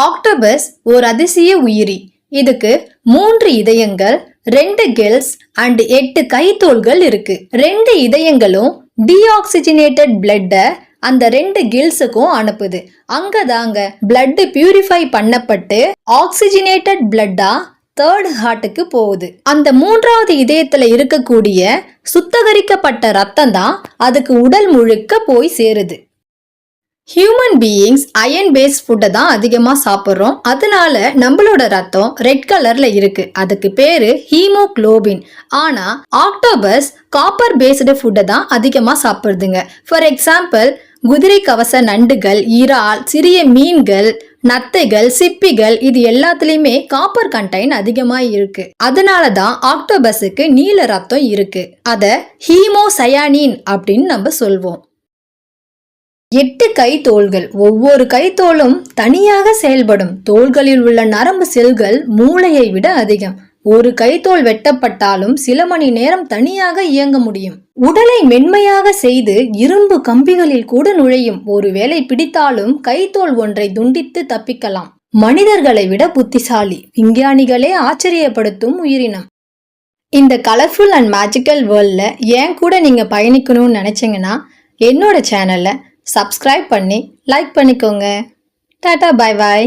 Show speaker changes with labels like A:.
A: Octopus ஒரு அதிசய உயிரி. இதுக்கு 3 இதயங்கள், 2 கில்ஸ் அண்ட் 8 கைத்தோள்கள் இருக்கு. 2 இதயங்களும் டீஆக்சிஜனேட்டட் பிளட்ட அந்த 2 கில்ஸுக்கும் அனுப்புது. அங்கதாங்க பிளட் பியூரிஃபை பண்ணப்பட்டு ஆக்சிஜனேட்டட் பிளட்டா 3rd ஹார்ட்டுக்கு போகுது. அந்த 3வது இதயத்துல இருக்கக்கூடிய சுத்தகரிக்கப்பட்ட ரத்தம் தான் அதுக்கு உடல் முழுக்க போய் சேருது. ஹியூமன் பீயிங்ஸ் அயன் பேஸ்ட் ஃபுட்டை தான் அதிகமாக சாப்பிட்றோம். அதனால நம்மளோட ரத்தம் ரெட் கலர்ல இருக்கு. அதுக்கு பேரு ஹீமோகுளோபின். ஆனா ஆக்டோபஸ் காப்பர் பேஸ்டு ஃபுட்டை தான் அதிகமாக சாப்பிடுதுங்க. ஃபார் எக்ஸாம்பிள், குதிரை கவச நண்டுகள், இறால், சிறிய மீன்கள், நத்தைகள், சிப்பிகள், இது எல்லாத்துலயுமே காப்பர் கண்டெய்ன் அதிகமா இருக்கு. அதனால தான் ஆக்டோபஸுக்கு நீல ரத்தம் இருக்கு. அத ஹீமோசயானின் அப்படின்னு நம்ம சொல்வோம். 8 கைத்தோள்கள். ஒவ்வொரு கைத்தோளும் தனியாக செயல்படும். தோள்களில் உள்ள நரம்பு செல்கள் மூளையை விட அதிகம். ஒரு கைத்தோல் வெட்டப்பட்டாலும் சில மணி நேரம் தனியாக இயங்க முடியும். உடலை மென்மையாக செய்து இரும்பு கம்பிகளில் கூட நுழையும். ஒருவேளை பிடித்தாலும் கைத்தோல் ஒன்றை துண்டித்து தப்பிக்கலாம். மனிதர்களை விட புத்திசாலி. விஞ்ஞானிகளே ஆச்சரியப்படுத்தும் உயிரினம். இந்த கலர்ஃபுல் அண்ட் மேஜிக்கல் வேர்ல்ட்ல ஏன் கூட நீங்க பயணிக்கணும்னு நினைச்சீங்கன்னா என்னோட சேனலை சப்ஸ்கிரைப் பண்ணி லைக் பண்ணிக்கோங்க. Tata, bye bye.